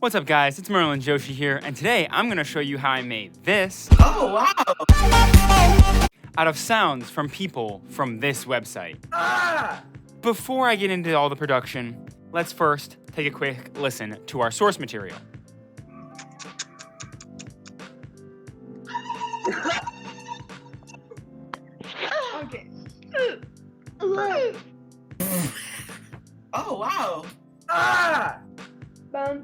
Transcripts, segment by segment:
What's up guys, it's Merlin Joshi here, and today I'm going to show you how I made this Oh, wow! out of sounds from people from this website. Ah! Before I get into all the production, let's first take a quick listen to our source material. Okay. Oh, wow! Ah! Bum.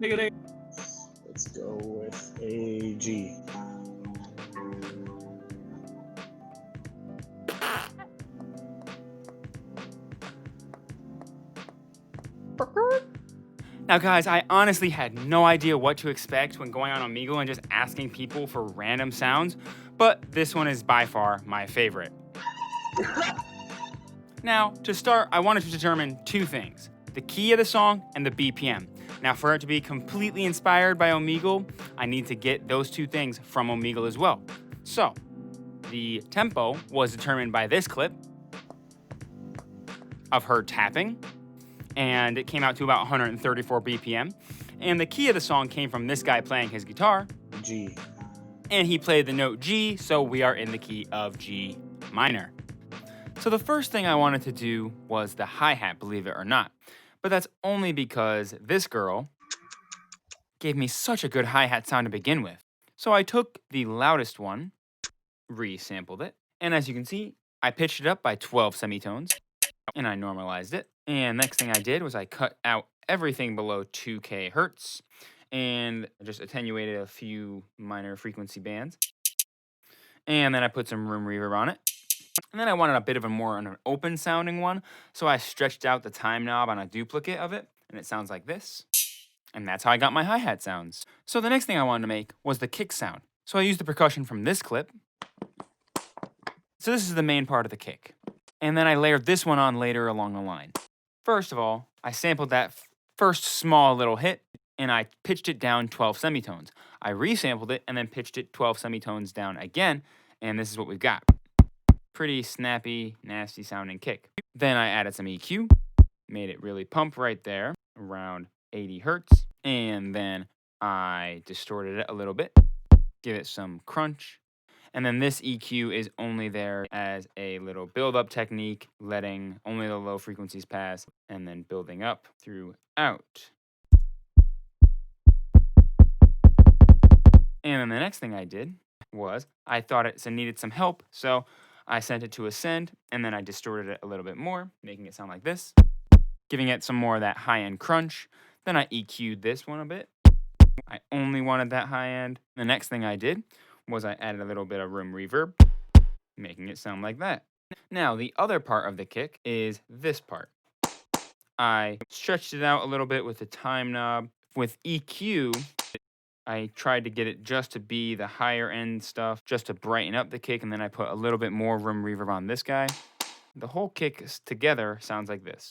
Let's go with a G. Now guys, I honestly had no idea what to expect when going on Omegle and just asking people for random sounds, but this one is by far my favorite. Now, to start, I wanted to determine two things: the key of the song and the BPM. Now, for it to be completely inspired by Omegle, I need to get those two things from Omegle as well. So, the tempo was determined by this clip of her tapping, and it came out to about 134 BPM. And the key of the song came from this guy playing his guitar, G. and he played the note G, so we are in the key of G minor. So the first thing I wanted to do was the hi-hat, believe it or not. But that's only because this girl gave me such a good hi-hat sound to begin with. So I took the loudest one, resampled it, and as you can see, I pitched it up by 12 semitones, and I normalized it. And next thing I did was I cut out everything below 2K hertz, and just attenuated a few minor frequency bands. And then I put some room reverb on it. And then I wanted a bit of a more an open sounding one, so I stretched out the time knob on a duplicate of it, and it sounds like this. And that's how I got my hi-hat sounds. So the next thing I wanted to make was the kick sound. So I used the percussion from this clip. So this is the main part of the kick. And then I layered this one on later along the line. First of all, I sampled that first small little hit, and I pitched it down 12 semitones. I resampled it and then pitched it 12 semitones down again, and this is what we've got. Pretty snappy, nasty sounding kick. Then I added some EQ, made it really pump right there, around 80 hertz. And then I distorted it a little bit, give it some crunch. And then this EQ is only there as a little build-up technique, letting only the low frequencies pass and then building up throughout. And then the next thing I did was I thought it needed some help, so I sent it to Ascend, and then I distorted it a little bit more, making it sound like this, giving it some more of that high-end crunch. Then I EQ'd this one a bit. I only wanted that high-end. The next thing I did was I added a little bit of room reverb, making it sound like that. Now, the other part of the kick is this part. I stretched it out a little bit with the time knob. With EQ, I tried to get it just to be the higher end stuff, just to brighten up the kick, and then I put a little bit more room reverb on this guy. The whole kick together sounds like this.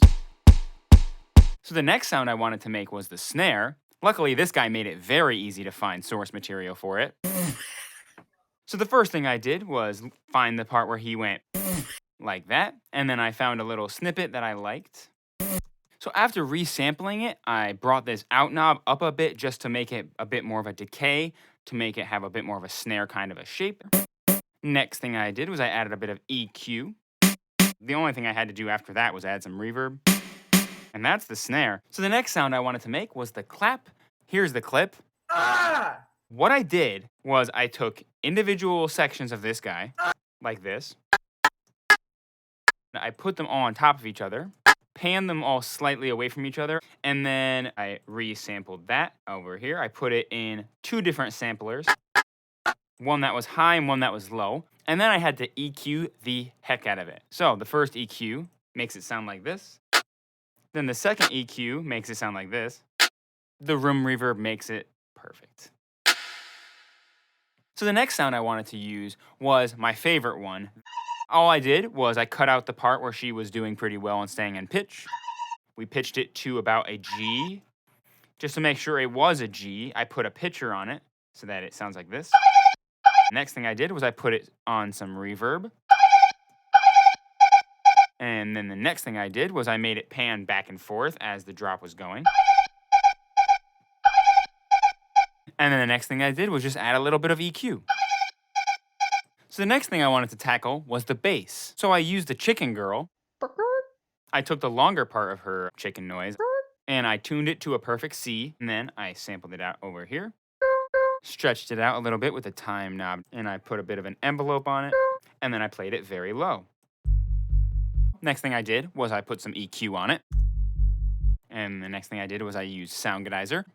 So the next sound I wanted to make was the snare. Luckily, this guy made it very easy to find source material for it. So the first thing I did was find the part where he went like that, and then I found a little snippet that I liked. So after resampling it, I brought this out knob up a bit just to make it a bit more of a decay, to make it have a bit more of a snare kind of a shape. Next thing I did was I added a bit of EQ. The only thing I had to do after that was add some reverb. And that's the snare. So the next sound I wanted to make was the clap. Here's the clip. Ah! What I did was I took individual sections of this guy, like this. I put them all on top of each other, pan them all slightly away from each other, and then I resampled that over here. I put it in two different samplers, one that was high and one that was low, and then I had to EQ the heck out of it. So the first EQ makes it sound like this. Then the second EQ makes it sound like this. The room reverb makes it perfect. So the next sound I wanted to use was my favorite one. All I did was I cut out the part where she was doing pretty well and staying in pitch. We pitched it to about a G. Just to make sure it was a G, I put a pitcher on it so that it sounds like this. Next thing I did was I put it on some reverb. And then the next thing I did was I made it pan back and forth as the drop was going. And then the next thing I did was just add a little bit of EQ. So the next thing I wanted to tackle was the bass. So I used the chicken girl. I took the longer part of her chicken noise and I tuned it to a perfect C. And then I sampled it out over here. Stretched it out a little bit with the time knob, and I put a bit of an envelope on it, and then I played it very low. Next thing I did was I put some EQ on it, and the next thing I did was I used Soundgodizer.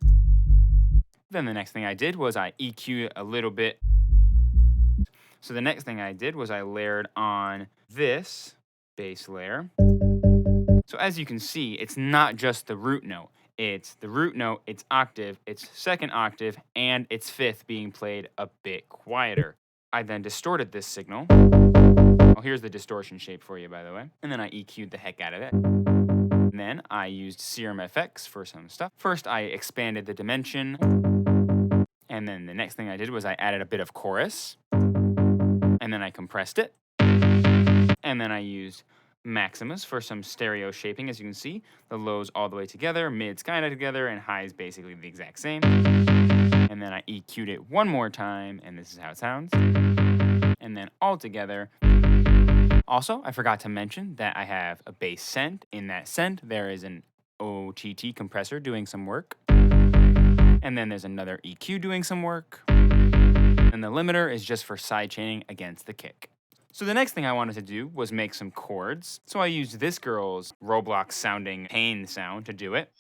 Then the next thing I did was I EQ'd it a little bit. So the next thing I did was I layered on this bass layer. So as you can see, it's not just the root note. It's the root note, its octave, its second octave, and its fifth being played a bit quieter. I then distorted this signal. Well, here's the distortion shape for you, by the way. And then I EQ'd the heck out of it. And then I used Serum FX for some stuff. First, I expanded the dimension. And then the next thing I did was I added a bit of chorus. And then I compressed it. And then I used Maximus for some stereo shaping. As you can see, the lows all the way together, mids kind of together, and highs basically the exact same. And then I EQ'd it one more time, and this is how it sounds. And then all together. Also, I forgot to mention that I have a bass send. In that send, there is an OTT compressor doing some work. And then there's another EQ doing some work. And the limiter is just for sidechaining against the kick. So the next thing I wanted to do was make some chords. So I used this girl's Roblox sounding pain sound to do it.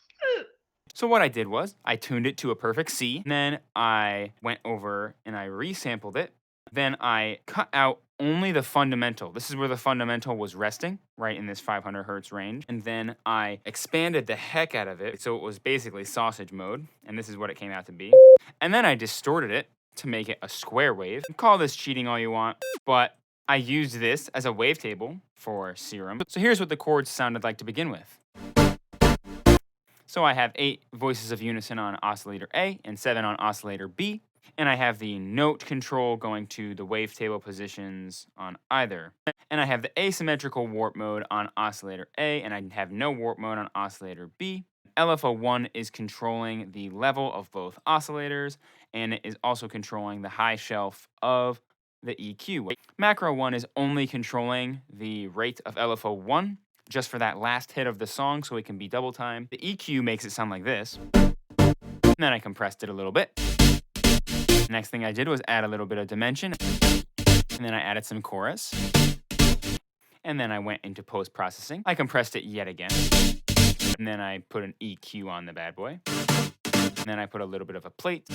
So what I did was I tuned it to a perfect C. Then I went over and I resampled it. Then I cut out only the fundamental. This is where the fundamental was resting, right in this 500 hertz range. And then I expanded the heck out of it. So it was basically sausage mode. And this is what it came out to be. And then I distorted it to make it a square wave. Call this cheating all you want, but I used this as a wavetable for Serum. So here's what the chords sounded like to begin with. So I have 8 voices of unison on oscillator A and 7 on oscillator B. And I have the note control going to the wavetable positions on either. And I have the asymmetrical warp mode on oscillator A, and I have no warp mode on oscillator B. LFO1 is controlling the level of both oscillators, and it is also controlling the high shelf of the EQ. Macro 1 is only controlling the rate of LFO1 just for that last hit of the song, so it can be double time. The EQ makes it sound like this. And then I compressed it a little bit. Next thing I did was add a little bit of dimension, and then I added some chorus. And then I went into post-processing. I compressed it yet again. And then I put an EQ on the bad boy. And then I put a little bit of a plate.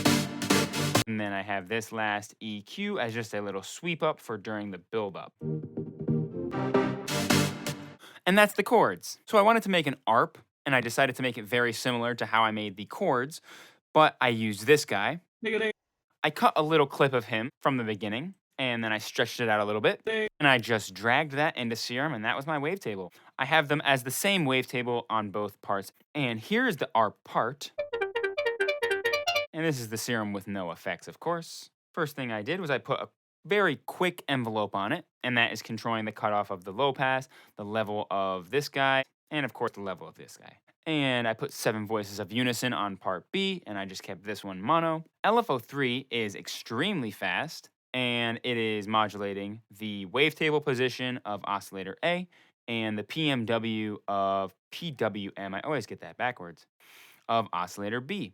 And then I have this last EQ as just a little sweep up for during the build up. And that's the chords. So I wanted to make an ARP, and I decided to make it very similar to how I made the chords, but I used this guy. I cut a little clip of him from the beginning, and then I stretched it out a little bit, and I just dragged that into Serum, and that was my wavetable. I have them as the same wavetable on both parts, and here's the ARP part. And this is the Serum with no effects, of course. First thing I did was I put a very quick envelope on it, and that is controlling the cutoff of the low pass, the level of this guy, and of course the level of this guy. And I put 7 voices of unison on part B, and I just kept this one mono. LFO3 is extremely fast, and it is modulating the wavetable position of oscillator A and the PMW of PWM, I always get that backwards, of oscillator B.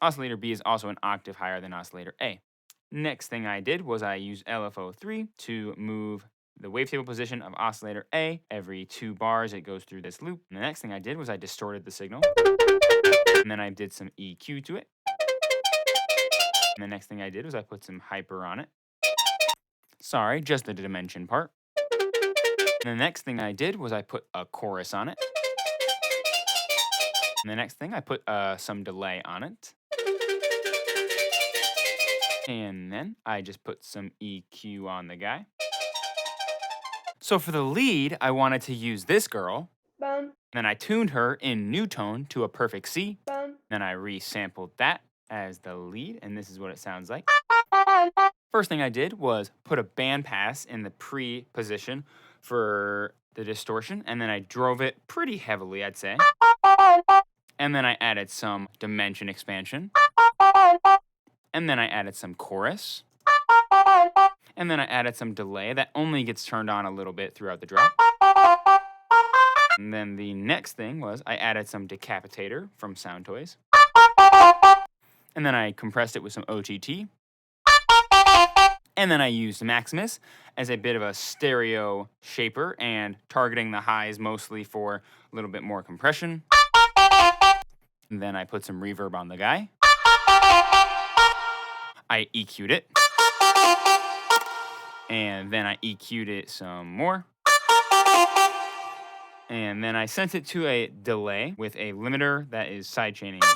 Oscillator B is also an octave higher than oscillator A. Next thing I did was I used LFO3 to move the wavetable position of oscillator A. Every 2 bars, it goes through this loop. And the next thing I did was I distorted the signal. And then I did some EQ to it. And the next thing I did was I put some hyper on it. Sorry, just the dimension part. And the next thing I did was I put a chorus on it. And the next thing I put some delay on it. And then I just put some EQ on the guy. So for the lead, I wanted to use this girl. Bum, Then I tuned her in new tone to a perfect C. bum. Then I resampled that as the lead, and this is what it sounds like. First thing I did was put a band pass in the pre position for the distortion, and then I drove it pretty heavily, I'd say. And then I added some dimension expansion. And then I added some chorus. And then I added some delay that only gets turned on a little bit throughout the drop. And then the next thing was I added some decapitator from Sound Toys. And then I compressed it with some OTT. And then I used Maximus as a bit of a stereo shaper and targeting the highs mostly for a little bit more compression. And then I put some reverb on the guy. I EQ'd it. And then I EQ'd it some more. And then I sent it to a delay with a limiter that is sidechaining itself.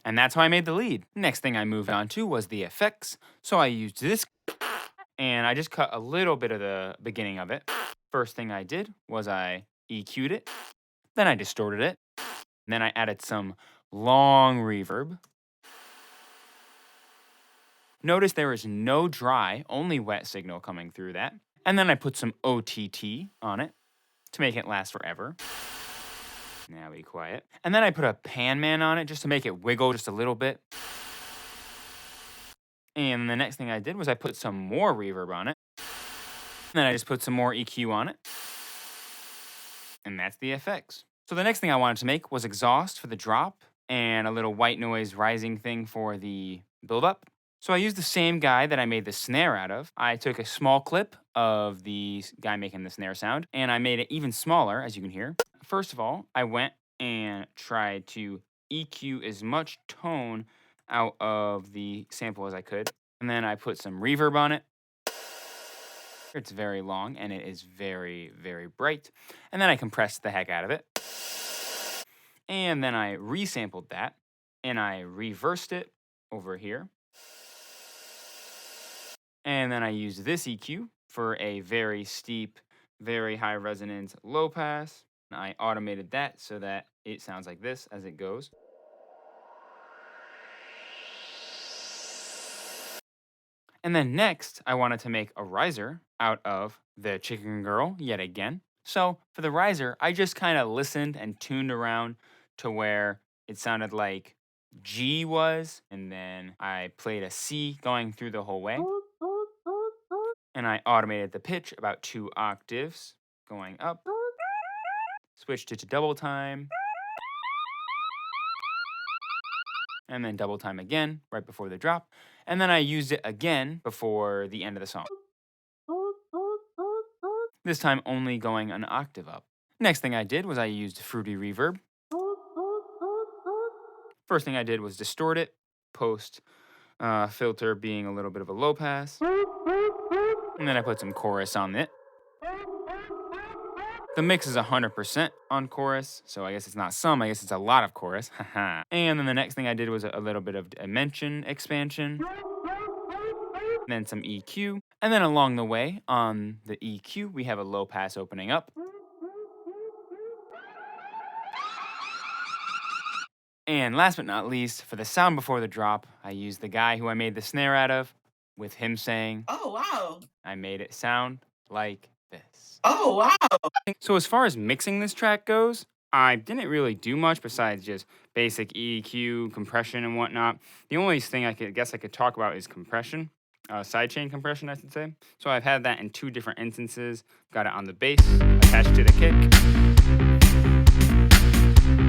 And that's how I made the lead. Next thing I moved on to was the effects. So I used this, and I just cut a little bit of the beginning of it. First thing I did was I EQ'd it, then I distorted it, then I added some long reverb. Notice there is no dry, only wet signal coming through that. And then I put some OTT on it to make it last forever. Now be quiet. And then I put a pan man on it just to make it wiggle just a little bit. And the next thing I did was I put some more reverb on it. And then I just put some more EQ on it. And that's the effects. So the next thing I wanted to make was exhaust for the drop and a little white noise rising thing for the buildup. So I used the same guy that I made the snare out of. I took a small clip of the guy making the snare sound, and I made it even smaller, as you can hear. First of all, I went and tried to EQ as much tone out of the sample as I could. And then I put some reverb on it. It's very long, and it is very, very bright. And then I compressed the heck out of it. And then I resampled that, and I reversed it over here. And then I used this EQ for a very steep, very high resonance low pass. I automated that so that it sounds like this as it goes. And then next, I wanted to make a riser out of the chicken girl yet again. So for the riser, I just kind of listened and tuned around to where it sounded like G was, and then I played a C going through the whole way. And I automated the pitch about 2 octaves going up. Switched it to double time. And then double time again right before the drop. And then I used it again before the end of the song. This time only going an octave up. Next thing I did was I used Fruity Reverb. First thing I did was distort it, post filter being a little bit of a low pass. And then I put some chorus on it. The mix is 100% on chorus, so I guess it's not some, I guess it's a lot of chorus. And then the next thing I did was a little bit of dimension expansion. Then some EQ. And then along the way, on the EQ, we have a low pass opening up. And last but not least, for the sound before the drop, I used the guy who I made the snare out of, with him saying, Oh, wow. I made it sound like this. Oh, wow. So as far as mixing this track goes, I didn't really do much besides just basic EQ, compression, and whatnot. The only thing I could talk about is compression. Sidechain compression, I should say. So I've had that in 2 different instances. Got it on the bass, attached to the kick.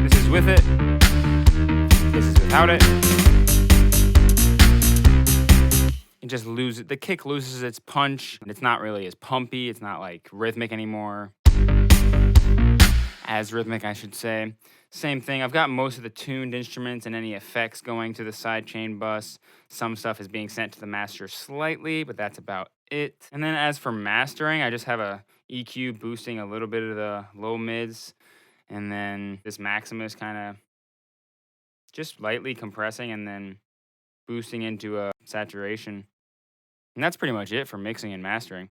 This is with it. This is without it. It just loses, the kick loses its punch. It's not really as pumpy. It's not like rhythmic anymore. As rhythmic, I should say. Same thing, I've got most of the tuned instruments and any effects going to the sidechain bus. Some stuff is being sent to the master slightly, but that's about it. And then as for mastering, I just have a EQ boosting a little bit of the low mids. And then this Maximus kind of just lightly compressing and then boosting into a saturation. And that's pretty much it for mixing and mastering.